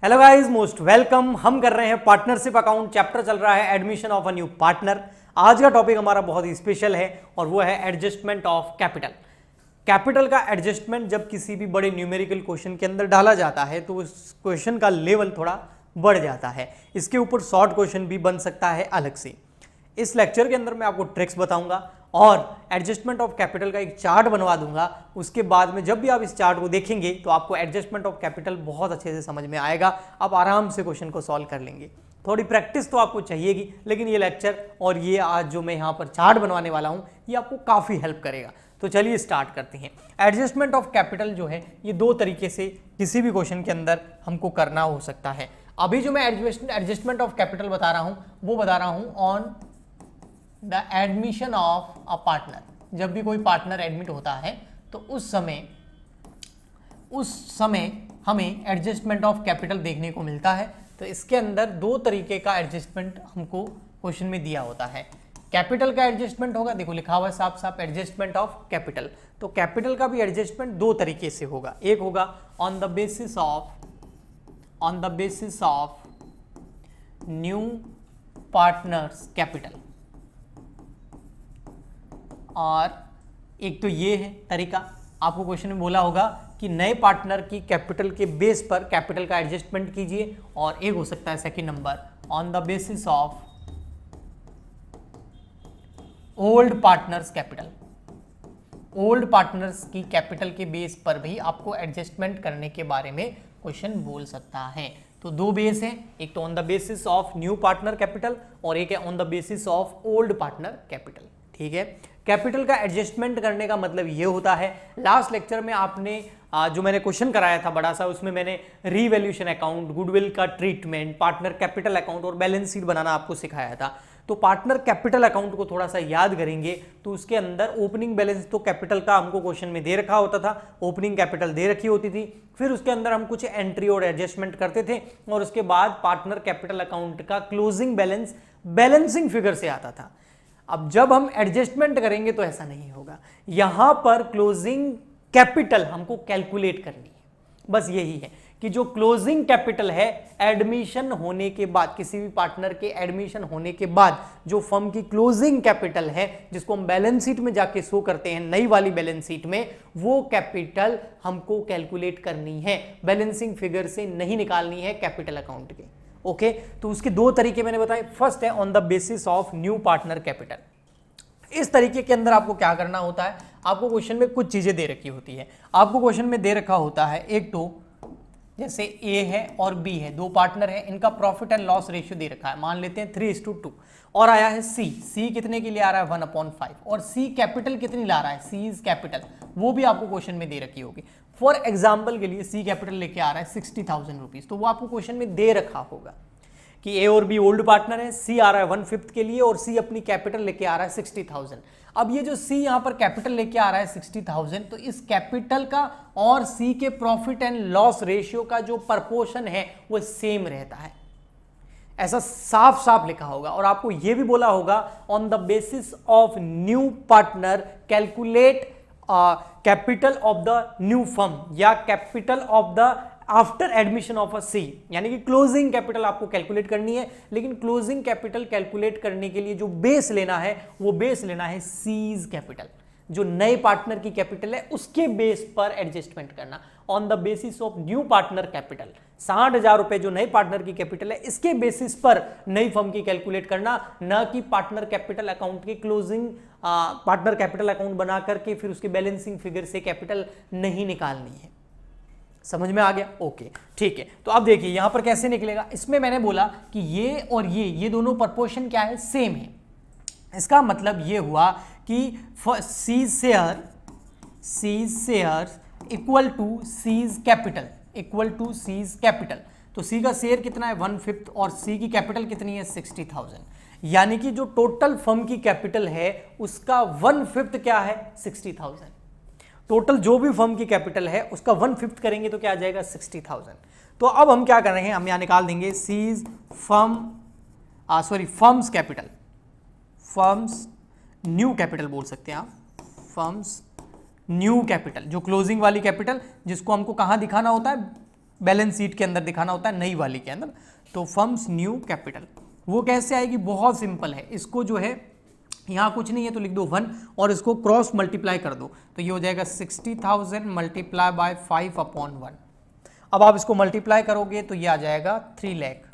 Hello guys, most welcome. हम कर रहे हैं पार्टनरशिप अकाउंट, चैप्टर चल रहा है admission of a new partner. आज का टॉपिक हमारा बहुत ही स्पेशल है और वो है एडजस्टमेंट ऑफ कैपिटल। कैपिटल का एडजस्टमेंट जब किसी भी बड़े न्यूमेरिकल क्वेश्चन के अंदर डाला जाता है तो उस क्वेश्चन का लेवल थोड़ा बढ़ जाता है। इसके ऊपर शॉर्ट क्वेश्चन भी बन सकता है अलग से। इस लेक्चर के अंदर मैं आपको ट्रिक्स बताऊंगा और एडजस्टमेंट ऑफ कैपिटल का एक चार्ट बनवा दूंगा। उसके बाद में जब भी आप इस चार्ट को देखेंगे तो आपको एडजस्टमेंट ऑफ कैपिटल बहुत अच्छे से समझ में आएगा। आप आराम से क्वेश्चन को सॉल्व कर लेंगे। थोड़ी प्रैक्टिस तो आपको चाहिएगी, लेकिन ये लेक्चर और ये आज जो मैं यहाँ पर चार्ट बनवाने वाला हूँ ये आपको काफ़ी हेल्प करेगा। तो चलिए स्टार्ट करते हैं। एडजस्टमेंट ऑफ कैपिटल जो है ये दो तरीके से किसी भी क्वेश्चन के अंदर हमको करना हो सकता है। अभी जो मैं एडजस्टमेंट ऑफ कैपिटल बता रहा हूँ वो बता रहा हूँ on the admission of a partner. जब भी कोई पार्टनर एडमिट होता है तो उस समय हमें एडजस्टमेंट ऑफ कैपिटल देखने को मिलता है। तो इसके अंदर दो तरीके का एडजस्टमेंट हमको क्वेश्चन में दिया होता है। कैपिटल का एडजस्टमेंट होगा, देखो लिखा हुआ है साफ साफ एडजस्टमेंट ऑफ कैपिटल। तो कैपिटल का भी एडजस्टमेंट दो तरीके से होगा। एक होगा on the basis of new partners capital, और एक तो ये है तरीका। आपको क्वेश्चन में बोला होगा कि नए पार्टनर की कैपिटल के बेस पर कैपिटल का एडजस्टमेंट कीजिए। और एक हो सकता है second number on the basis of old partners capital. Old partners की कैपिटल के बेस पर भी आपको एडजस्टमेंट करने के बारे में क्वेश्चन बोल सकता है। तो दो बेस हैं, एक तो on the basis of new partner capital और एक है on the basis of old partner capital. ठीक है, कैपिटल का एडजस्टमेंट करने का मतलब ये होता है, लास्ट लेक्चर में आपने जो मैंने क्वेश्चन कराया था बड़ा सा, उसमें मैंने रीवैल्यूएशन अकाउंट, गुडविल का ट्रीटमेंट, पार्टनर कैपिटल अकाउंट और बैलेंस शीट बनाना आपको सिखाया था। तो पार्टनर कैपिटल अकाउंट को थोड़ा सा याद करेंगे तो उसके अंदर ओपनिंग बैलेंस तो कैपिटल का हमको क्वेश्चन में दे रखा होता था, ओपनिंग कैपिटल दे रखी होती थी। फिर उसके अंदर हम कुछ एंट्री और एडजस्टमेंट करते थे और उसके बाद पार्टनर कैपिटल अकाउंट का क्लोजिंग बैलेंस बैलेंसिंग फिगर से आता था। अब जब हम एडजस्टमेंट करेंगे तो ऐसा नहीं होगा। यहां पर क्लोजिंग कैपिटल हमको कैलकुलेट करनी है। बस यही है कि जो क्लोजिंग कैपिटल है एडमिशन होने के बाद, किसी भी पार्टनर के एडमिशन होने के बाद जो फर्म की क्लोजिंग कैपिटल है, जिसको हम बैलेंस शीट में जाके शो करते हैं नई वाली बैलेंस शीट में, वो कैपिटल हमको कैलकुलेट करनी है, बैलेंसिंग फिगर से नहीं निकालनी है कैपिटल अकाउंट के। ओके, तो उसके दो तरीके मैंने बताए। फर्स्ट है on the basis of new partner capital. इस तरीके के अंदर आपको क्या करना होता है, आपको क्वेश्चन में कुछ चीजें दे रखी होती है। आपको क्वेश्चन में दे रखा होता है, एक तो जैसे ए है और बी है, दो पार्टनर है, इनका प्रॉफिट एंड लॉस रेशियो दे रखा है, मान लेते हैं 3:2। और आया है सी कितने के लिए आ रहा है 1/5, और सी कैपिटल कितनी ला रहा है, सी इज कैपिटल, वो भी आपको क्वेश्चन में दे रखी होगी। फॉर एग्जाम्पल के लिए सी कैपिटल लेके आ रहा है 60,000 रुपीज, तो वो आपको क्वेश्चन में दे रखा होगा कि ए और बी ओल्ड पार्टनर है, सी आ रहा है 1/5 के लिए और सी अपनी कैपिटल लेके आ रहा है 60,000। अब ये जो सी यहां पर कैपिटल लेके आ रहा है 60,000, तो इस कैपिटल का और सी के प्रॉफिट एंड लॉस रेशियो का जो प्रपोर्शन है वो सेम रहता है। ऐसा साफ साफ लिखा होगा। और आपको यह भी बोला होगा on the basis of new partner calculate capital of the new firm या capital of the after admission of a C, यानी कि क्लोजिंग कैपिटल आपको कैलकुलेट करनी है। लेकिन क्लोजिंग कैपिटल कैलकुलेट करने के लिए जो बेस लेना है वो बेस लेना है सीज कैपिटल, जो नए पार्टनर की कैपिटल है उसके बेस पर एडजस्टमेंट करना। On the basis of new partner capital, 60,000 रुपए जो नए पार्टनर की कैपिटल है इसके बेसिस पर नई फर्म की कैलकुलेट करना, न कि पार्टनर कैपिटल अकाउंट के क्लोजिंग पार्टनर कैपिटल अकाउंट बना करके फिर उसके बैलेंसिंग फिगर से कैपिटल नहीं निकालनी है। समझ में आ गया? ओके, ठीक है। तो अब देखिए यहां पर कैसे निकलेगा। इसमें मैंने बोला कि ये और ये दोनों प्रपोर्शन क्या है, सेम है। इसका मतलब ये हुआ कि C's share equal to C's capital, तो सी का शेयर कितना है 1/5 और सी की कैपिटल कितनी है 60,000, यानी कि जो टोटल फर्म की कैपिटल है उसका 1/5 क्या है 60,000। टोटल जो भी फर्म की कैपिटल है उसका 1/5 करेंगे तो क्या आ जाएगा 60,000। तो अब हम क्या कर रहे हैं, हम यहां निकाल देंगे C's firm's capital, firm's new capital बोल सकते हैं आप, फर्म्स न्यू कैपिटल, जो क्लोजिंग वाली कैपिटल जिसको हमको कहां दिखाना होता है बैलेंस शीट के अंदर दिखाना होता है, नई वाली के अंदर। तो फर्म्स न्यू कैपिटल वो कैसे आएगी, बहुत सिंपल है। इसको जो है यहाँ कुछ नहीं है तो लिख दो 1 और इसको क्रॉस मल्टीप्लाई कर दो तो ये हो जाएगा 60,000 मल्टीप्लाई बाय 5/1। अब आप इसको मल्टीप्लाई करोगे तो ये आ जाएगा 3 लाख।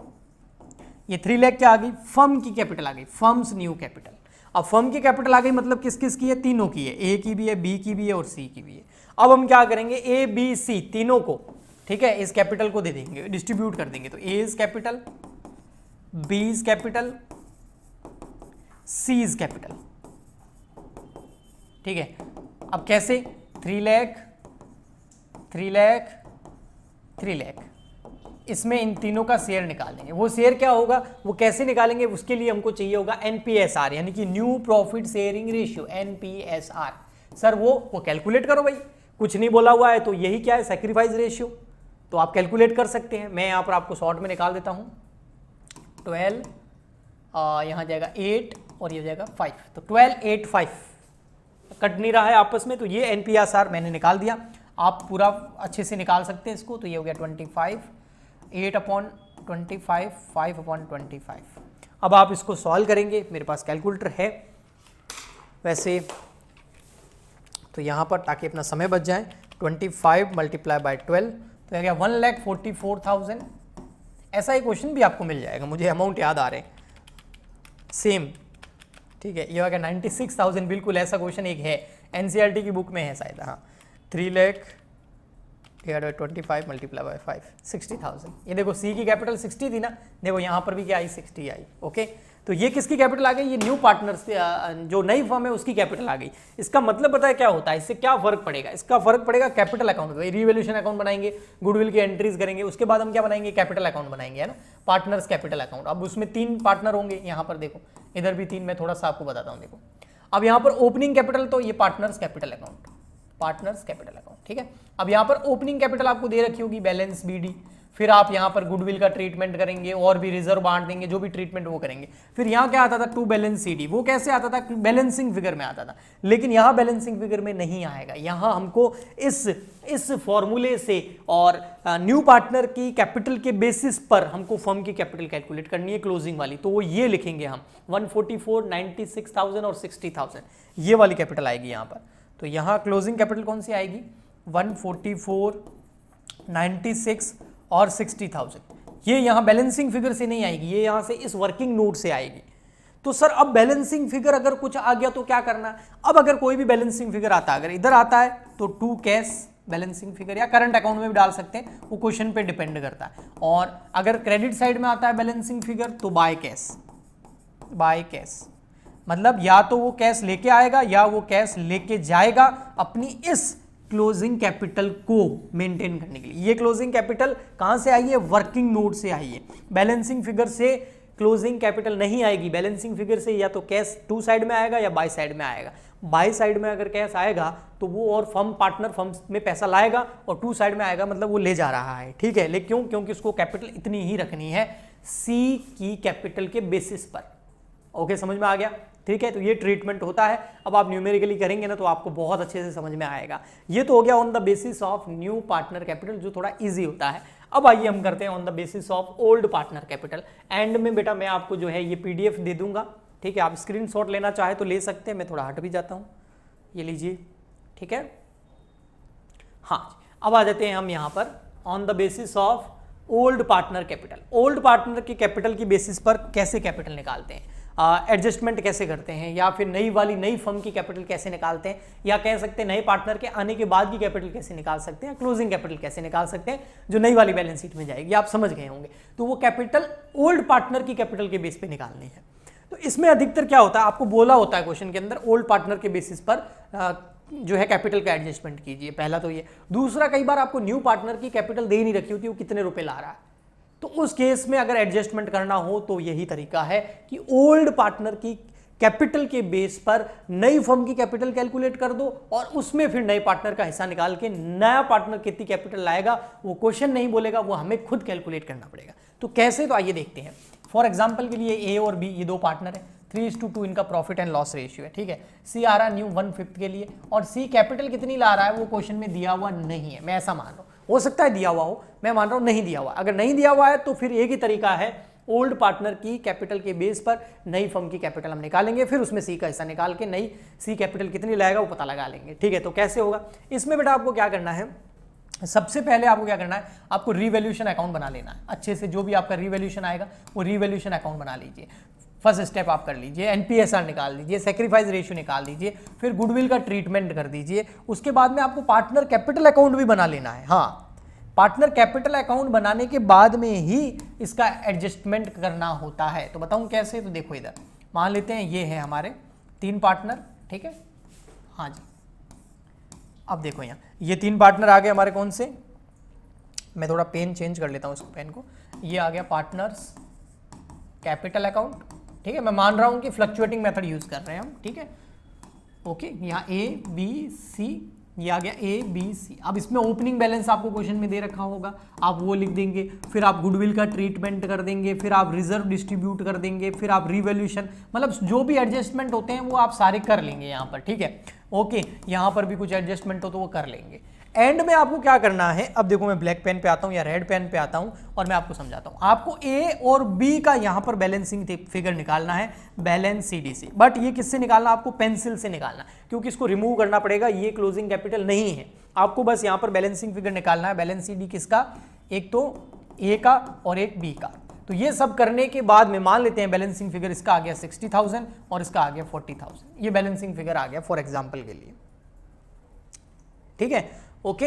ये 3 लाख क्या आ गई, फर्म की कैपिटल आ गई, फर्म्स न्यू कैपिटल। अब फर्म की कैपिटल आ गई मतलब किस किस की है, तीनों की है, ए की भी है, बी की भी है और सी की भी है। अब हम क्या करेंगे, ए बी सी तीनों को, ठीक है, इस कैपिटल को दे देंगे, डिस्ट्रीब्यूट कर देंगे। तो A is capital, B is capital, C is capital, ठीक है। अब कैसे, 3 लाख 3 लाख 3 लाख, इसमें इन तीनों का शेयर निकाल देंगे। वो शेयर क्या होगा, वो कैसे निकालेंगे, उसके लिए हमको चाहिए होगा एनपीएसआर, यानी कि new profit sharing ratio, एनपीएसआर। Sir वो कैलकुलेट करो भाई, कुछ नहीं बोला हुआ है तो यही क्या है, सैक्रिफाइस रेशियो, तो आप कैलकुलेट कर सकते हैं। मैं यहाँ पर आपको शॉर्ट में निकाल देता हूँ। 12 यहाँ जाएगा 8 और ये जाएगा 5, तो 12 8 5 कट नहीं रहा है आपस में, तो ये एनपीएसआर मैंने निकाल दिया। आप पूरा अच्छे से निकाल सकते हैं इसको। तो ये हो गया 25, 8/25, 5/25। अब आप इसको सॉल्व करेंगे, मेरे पास कैलकुलेटर है वैसे तो यहाँ पर, ताकि अपना समय बच जाए। 25 मल्टीप्लाई बाय 12 तो आ गया 1,44,000। ऐसा ही क्वेश्चन भी आपको मिल जाएगा, मुझे अमाउंट याद आ रहे हैं सेम, ठीक है। ये आ गया 96,000, बिल्कुल ऐसा क्वेश्चन एक है, एनसीईआरटी की बुक में है शायद। हाँ, 3 लाख 25 मल्टीप्लाई बाय 5, 60,000। ये देखो सी की कैपिटल 60 थी ना, देखो यहाँ पर भी क्या आई, 60 आई। ओके, तो ये किसकी कैपिटल आ गई, ये न्यू पार्टनर्स जो नई फर्म है उसकी कैपिटल आ गई। इसका मतलब पता है क्या होता है, इससे क्या फर्क पड़ेगा, इसका फर्क पड़ेगा कैपिटल अकाउंट में। रिवैल्यूएशन अकाउंट बनाएंगे, गुडविल की एंट्रीज करेंगे, उसके बाद हम क्या बनाएंगे, कैपिटल अकाउंट बनाएंगे, है ना, पार्टनर्स कैपिटल अकाउंट। अब उसमें 3 पार्टनर होंगे, यहाँ पर देखो, इधर भी 3, मैं थोड़ा सा आपको बताता हूँ। देखो अब यहाँ पर ओपनिंग कैपिटल, तो ये partners capital account, partners capital account, ठीक है। अब यहाँ पर ओपनिंग कैपिटल आपको दे रखी होगी, बैलेंस बीडी, फिर आप यहाँ पर गुडविल का ट्रीटमेंट करेंगे और भी रिजर्व बांट देंगे, जो भी ट्रीटमेंट वो करेंगे। फिर यहाँ क्या आता था, टू बैलेंस सीडी, वो कैसे आता था, बैलेंसिंग फिगर में आता था, लेकिन यहाँ बैलेंसिंग फिगर में नहीं आएगा। यहाँ हमको इस फॉर्मूले से और न्यू पार्टनर की कैपिटल के बेसिस पर हमको फर्म की कैपिटल कैलकुलेट करनी है, क्लोजिंग वाली। तो वो ये लिखेंगे हम 144, 96,000 और 60,000, ये वाली कैपिटल आएगी यहाँ पर। तो यहाँ क्लोजिंग कैपिटल कौन सी आएगी, 144, 96 और 60,000। ये यहाँ बैलेंसिंग फिगर से नहीं आएगी, ये यहाँ से इस वर्किंग नोट से आएगी। तो सर अब बैलेंसिंग फिगर अगर कुछ आ गया तो क्या करना है, अब अगर कोई भी बैलेंसिंग फिगर आता है, अगर इधर आता है तो टू कैश बैलेंसिंग फिगर, या करंट अकाउंट में भी डाल सकते हैं, वो क्वेश्चन पे डिपेंड करता है। और अगर क्रेडिट साइड में आता है बैलेंसिंग फिगर तो बाय कैश, बाय कैश मतलब या तो वो कैश लेके आएगा या वो कैश लेके जाएगा अपनी इस क्लोजिंग कैपिटल को मेंटेन करने के लिए। ये क्लोजिंग कैपिटल कहां से आई है, वर्किंग नोट से आई है। बैलेंसिंग फिगर से क्लोजिंग कैपिटल नहीं आएगी, बैलेंसिंग फिगर से या तो कैश टू साइड में आएगा या बाय साइड में आएगा। बाय साइड में अगर कैश आएगा तो वो और फर्म पार्टनर फर्म में पैसा लाएगा, और टू साइड में आएगा मतलब वो ले जा रहा है, ठीक है। लेकिन क्यों, क्योंकि उसको कैपिटल इतनी ही रखनी है सी की कैपिटल के बेसिस पर। ओके, समझ में आ गया, ठीक है। तो ये ट्रीटमेंट होता है। अब आप न्यूमेरिकली करेंगे ना तो आपको बहुत अच्छे से समझ में आएगा। ये तो हो गया on the basis of new partner capital, जो थोड़ा इजी होता है। अब आइए हम करते हैं on the basis of old partner capital. And में बेटा मैं आपको जो है ये पीडीएफ दे दूंगा, ठीक है। आप स्क्रीनशॉट लेना चाहे तो ले सकते हैं, मैं थोड़ा हट भी जाता हूँ, ये लीजिए, ठीक है। हाँ, अब आ जाते हैं हम यहाँ पर on the basis of old partner capital. Old partner की कैपिटल की बेसिस पर कैसे कैपिटल निकालते हैं, एडजस्टमेंट कैसे करते हैं, या फिर नई फर्म की कैपिटल कैसे निकालते हैं, या कह सकते हैं नए पार्टनर के आने के बाद की कैपिटल कैसे निकाल सकते हैं, क्लोजिंग कैपिटल कैसे निकाल सकते हैं जो नई वाली बैलेंस शीट में जाएगी, आप समझ गए होंगे। तो वो कैपिटल ओल्ड पार्टनर की कैपिटल के बेस पे निकालनी है। तो इसमें अधिकतर क्या होता है, आपको बोला होता है क्वेश्चन के अंदर ओल्ड पार्टनर के बेसिस पर जो है कैपिटल का एडजस्टमेंट कीजिए, पहला तो ये। दूसरा, कई बार आपको न्यू पार्टनर की कैपिटल दे नहीं रखी होती, वो कितने रुपए ला रहा है, तो उस केस में अगर एडजस्टमेंट करना हो तो यही तरीका है कि ओल्ड पार्टनर की कैपिटल के बेस पर नई फर्म की कैपिटल कैलकुलेट कर दो, और उसमें फिर नए पार्टनर का हिस्सा निकाल के नया पार्टनर कितनी कैपिटल लाएगा वो क्वेश्चन नहीं बोलेगा, वो हमें खुद कैलकुलेट करना पड़ेगा। तो कैसे, तो आइए देखते हैं। फॉर एग्जाम्पल के लिए ए और बी ये दो पार्टनर है, 3:2 इनका प्रॉफिट एंड लॉस रेशियो है, ठीक है। सी आ रहा न्यू 1/5 के लिए, और सी कैपिटल कितनी ला रहा है वो क्वेश्चन में दिया हुआ नहीं है, मैं ऐसा मान रहा हूँ। हो सकता है दिया हुआ हो, मैं मान रहा हूं नहीं दिया हुआ। अगर नहीं दिया हुआ है तो फिर एक ही तरीका है, ओल्ड पार्टनर की कैपिटल के बेस पर नई फर्म की कैपिटल हम निकालेंगे, फिर उसमें सी का हिस्सा निकाल के नई सी कैपिटल कितनी लाएगा वो पता लगा लेंगे। ठीक है, तो कैसे होगा इसमें बेटा, आपको क्या करना है, सबसे पहले आपको क्या करना है, आपको रिवैल्यूएशन अकाउंट बना लेना है अच्छे से। जो भी आपका रिवैल्यूएशन आएगा वो रिवैल्यूएशन अकाउंट बना लीजिए। फर्स्ट स्टेप आप कर लीजिए, एनपीएसआर निकाल दीजिए, सैक्रिफाइस रेशियो निकाल दीजिए, फिर गुडविल का ट्रीटमेंट कर दीजिए। उसके बाद में आपको पार्टनर कैपिटल अकाउंट भी बना लेना है। हाँ, पार्टनर कैपिटल अकाउंट बनाने के बाद में ही इसका एडजस्टमेंट करना होता है। तो बताऊं कैसे, तो देखो इधर मान लेते हैं ये है हमारे 3 पार्टनर, ठीक है। हाँ जी, अब देखो यहाँ ये 3 पार्टनर आ गए हमारे, कौन से, मैं थोड़ा पेन चेंज कर लेता हूँ इसको, पेन को। ये आ गया पार्टनर्स कैपिटल अकाउंट, ठीक है। मैं मान रहा हूँ कि फ्लक्चुएटिंग मेथड यूज कर रहे हैं हम, ठीक है। ओके, यहाँ ए बी सी, ये आ गया ए बी सी। अब इसमें ओपनिंग बैलेंस आपको क्वेश्चन में दे रखा होगा, आप वो लिख देंगे, फिर आप गुडविल का ट्रीटमेंट कर देंगे, फिर आप रिजर्व डिस्ट्रीब्यूट कर देंगे, फिर आप रिवैल्यूएशन, मतलब जो भी एडजस्टमेंट होते हैं वो आप सारे कर लेंगे यहाँ पर, ठीक है। ओके, यहाँ पर भी कुछ एडजस्टमेंट हो तो वो कर लेंगे। एंड में आपको क्या करना है, अब देखो मैं ब्लैक पेन पे आता हूँ या रेड पेन पे आता हूँ और मैं आपको समझाता हूँ। आपको ए और बी का यहाँ पर बैलेंसिंग फिगर निकालना है, बैलेंस सीडीसी। बट ये किससे निकालना, आपको पेंसिल से निकालना, क्योंकि इसको रिमूव करना पड़ेगा, ये क्लोजिंग कैपिटल नहीं है। आपको बस यहाँ पर बैलेंसिंग फिगर निकालना है, बैलेंस सीडी किसका, एक तो ए का और एक बी का। तो ये सब करने के बाद में मान लेते हैं बैलेंसिंग फिगर इसका आ गया 60,000 और इसका आ गया 40,000। ये बैलेंसिंग फिगर आ गया फॉर एग्जाम्पल के लिए, ठीक है। ओके,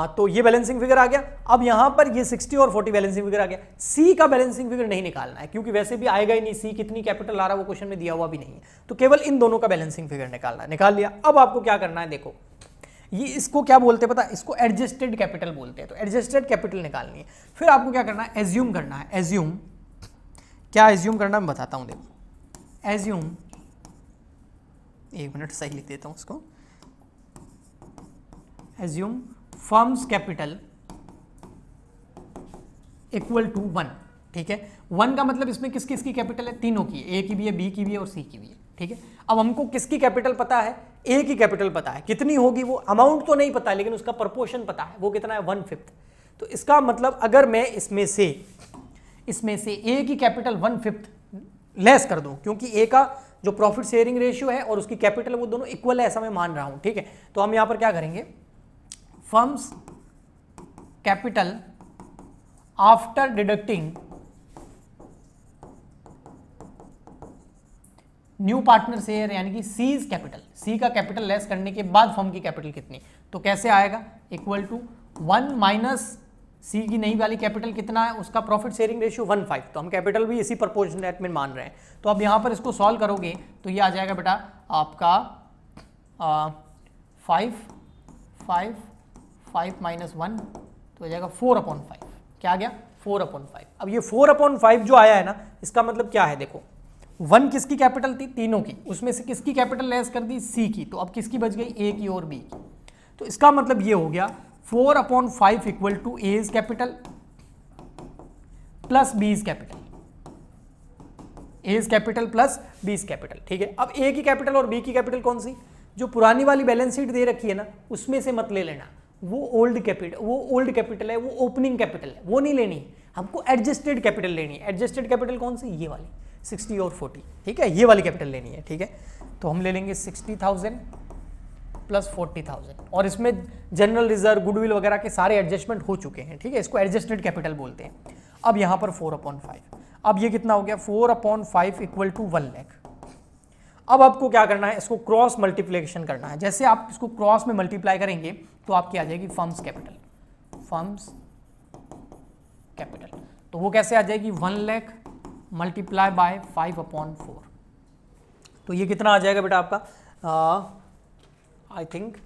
तो ये बैलेंसिंग फिगर आ गया। अब यहां पर ये 60 और 40 बैलेंसिंग फिगर आ गया। सी का बैलेंसिंग फिगर नहीं निकालना है, क्योंकि वैसे भी आएगा ही नहीं, सी कितनी कैपिटल आ रहा है वो क्वेश्चन में दिया हुआ भी नहीं है। तो केवल इन दोनों का बैलेंसिंग फिगर निकालना है, निकाल लिया। अब आपको क्या करना है, देखो ये इसको क्या बोलते हैं पता है, इसको एडजस्टेड कैपिटल बोलते हैं। तो एडजस्टेड कैपिटल निकालनी है, फिर आपको क्या करना है, एज्यूम करना है। एज्यूम क्या एज्यूम करना मैं बताता हूं, देखो एज्यूम, एक मिनट सही लिख देता हूं इसको। Assume firm's capital equal to 1, ठीक है। 1 का मतलब इसमें किस किस की कैपिटल है, तीनों की, ए की भी है, बी की भी है और सी की भी है, ठीक है। अब हमको किसकी कैपिटल पता है, ए की कैपिटल पता है, कितनी होगी वो अमाउंट तो नहीं पता, लेकिन उसका प्रपोर्शन पता है, वो कितना है 1/5। तो इसका मतलब अगर मैं इसमें से ए की कैपिटल 1/5 लेस कर दूं, क्योंकि ए का जो प्रॉफिट शेयरिंग रेशियो है और उसकी कैपिटल वो दोनों इक्वल है, ऐसा मैं मान रहा हूं, ठीक है। तो हम यहां पर क्या करेंगे, firms capital after deducting new partner share, यानी कि सीज कैपिटल, सी का कैपिटल लेस करने के बाद फर्म की कैपिटल कितनी, तो कैसे आएगा, इक्वल टू 1 माइनस सी की नई वाली कैपिटल कितना है, उसका प्रॉफिट शेयरिंग रेशियो 1/5। तो हम कैपिटल भी इसी प्रपोर्शनेट में मान रहे हैं। तो अब यहाँ पर इसको सॉल्व करोगे तो ये आ जाएगा बेटा आपका 5 माइनस 1 तो हो जाएगा 4/5। क्या आ गया, 4/5। अब ये 4/5 जो आया है ना, इसका मतलब क्या है, देखो 1 किसकी कैपिटल थी, तीनों की, उसमें से किसकी कैपिटल लेस कर दी, सी की। तो अब किसकी बच गई, ए की और बी की। तो इसका मतलब ये हो गया 4/5 equal to A's capital plus B's capital, A's capital plus B's capital, ठीक है। अब ए की कैपिटल और बी की कैपिटल कौन सी, जो पुरानी वाली बैलेंस शीट दे रखी है ना, उसमें से मत ले लेना, वो ओल्ड कैपिटल है, वो ओपनिंग कैपिटल है, वो नहीं लेनी, हमको एडजस्टेड कैपिटल लेनी है। एडजस्टेड कैपिटल कौन सी, ये वाली 60 और 40, ठीक है, ये वाली कैपिटल लेनी है, ठीक है। तो हम ले लेंगे 60,000 प्लस 40,000 और इसमें जनरल रिजर्व, गुडविल वगैरह के सारे एडजस्टमेंट हो चुके हैं, ठीक है। इसको एडजस्टेड कैपिटल बोलते हैं। अब यहाँ पर 4/5, अब ये कितना हो गया, 4/5 इक्वल टू 1 लाख। अब आपको क्या करना है, इसको क्रॉस मल्टीप्लिकेशन करना है। जैसे आप इसको क्रॉस में मल्टीप्लाई करेंगे तो आपकी आ जाएगी फर्म्स कैपिटल। तो वो कैसे आ जाएगी, 1 लाख मल्टीप्लाई बाय 5/4। तो ये कितना आ जाएगा बेटा आपका, I think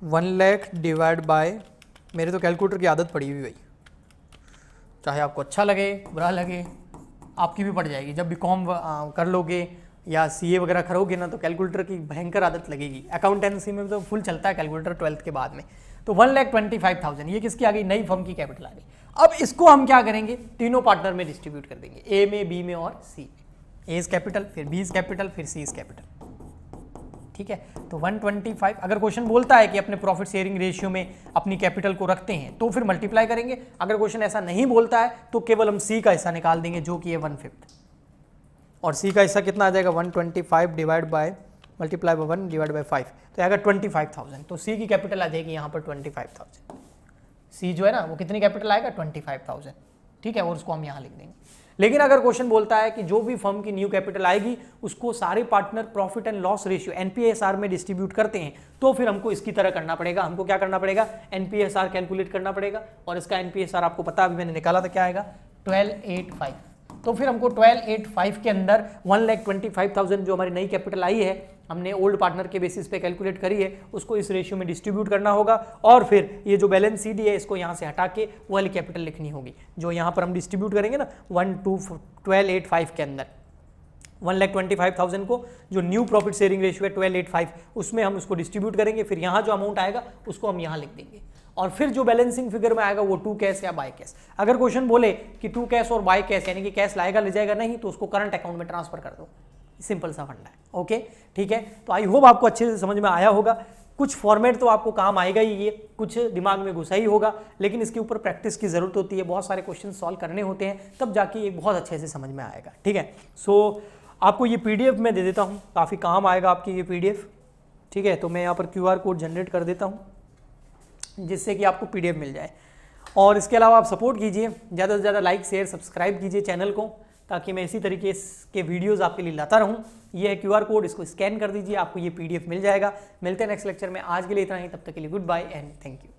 1 lakh divide by, मेरे तो कैलकुलेटर की आदत पड़ी हुई भाई, चाहे आपको अच्छा लगे बुरा लगे, आपकी भी पड़ जाएगी। जब बीकॉम कर लोगे या सीए वगैरह करोगे ना, तो कैलकुलेटर की भयंकर आदत लगेगी। अकाउंटेंसी में तो फुल चलता है कैलकुलेटर 12th के बाद में। तो 1,25,000 ये किसकी आ गई, नई फर्म की कैपिटल आ गई। अब इसको हम क्या करेंगे, तीनों पार्टनर में डिस्ट्रीब्यूट कर देंगे, ए में, बी में और सी में। एज कैपिटल, फिर बीज कैपिटल, फिर सीज कैपिटल, ठीक है। तो 125 अगर क्वेश्चन बोलता है कि अपने प्रॉफिट शेयरिंग रेशियो में अपनी कैपिटल को रखते हैं तो फिर मल्टीप्लाई करेंगे। अगर क्वेश्चन ऐसा नहीं बोलता है तो केवल हम सी का हिस्सा निकाल देंगे जो कि है 1/5, और सी का हिस्सा कितना आ जाएगा 125 divide by multiply by 1 divide by 5, तो आएगा 25,000। तो सी की कैपिटल आ जाएगी यहाँ पर 25,000। सी जो है ना वो कितनी कैपिटल आएगा 25,000, ठीक है, और उसको हम यहाँ लिख देंगे। लेकिन अगर क्वेश्चन बोलता है कि जो भी फर्म की न्यू कैपिटल आएगी उसको सारे partner profit and loss ratio एनपीएसआर में डिस्ट्रीब्यूट करते हैं, तो फिर हमको इसकी तरह करना पड़ेगा। हमको क्या करना पड़ेगा, एनपीएसआर कैलकुलेट करना पड़ेगा, और इसका एनपीएसआर आपको पता अभी मैंने निकाला था, क्या आएगा 1285। तो फिर हमको 1285 के अंदर 1,25,000 जो हमारी नई कैपिटल आई है हमने ओल्ड पार्टनर के बेसिस पे कैलकुलेट करी है, उसको इस रेशियो में डिस्ट्रीब्यूट करना होगा, और फिर ये जो बैलेंस शीट है इसको यहाँ से हटा के वो वाली कैपिटल लिखनी होगी जो यहाँ पर हम डिस्ट्रीब्यूट करेंगे ना 1285 के अंदर 1,25,000 को जो न्यू प्रॉफिट शेयरिंग रेशियो है 1285 उसमें हम उसको डिस्ट्रीब्यूट करेंगे, फिर यहाँ जो अमाउंट आएगा उसको हम यहाँ लिख देंगे, और फिर जो बैलेंसिंग फिगर में आएगा वो टू कैश या बाय कैश। अगर क्वेश्चन बोले कि टू कैश और बाय कैश यानी कि कैश लाएगा ले जाएगा नहीं, तो उसको करंट अकाउंट में ट्रांसफर कर दो, सिंपल सा फंडा है। ओके ठीक है, तो आई होप आपको अच्छे से समझ में आया होगा। कुछ फॉर्मेट तो आपको काम आएगा ही, ये कुछ दिमाग में घुसा ही होगा, लेकिन इसके ऊपर प्रैक्टिस की जरूरत होती है, बहुत सारे क्वेश्चन सॉल्व करने होते हैं, तब जाके ये बहुत अच्छे से समझ में आएगा। ठीक है, सो आपको ये पीडीएफ मैं दे देता हूँ, काफ़ी काम आएगा आपकी ये पीडीएफ। ठीक है, तो मैं यहाँ पर क्यूआर कोड जनरेट कर देता हूँ जिससे कि आपको पीडीएफ मिल जाए, और इसके अलावा आप सपोर्ट कीजिए, ज़्यादा से ज़्यादा लाइक शेयर सब्सक्राइब कीजिए चैनल को, ताकि मैं इसी तरीके के वीडियोस आपके लिए लाता रहूं। ये है क्यूआर कोड, इसको स्कैन कर दीजिए, आपको ये पीडीएफ मिल जाएगा। मिलते हैं नेक्स्ट लेक्चर में, आज के लिए इतना ही, तब तक के लिए good bye and thank you.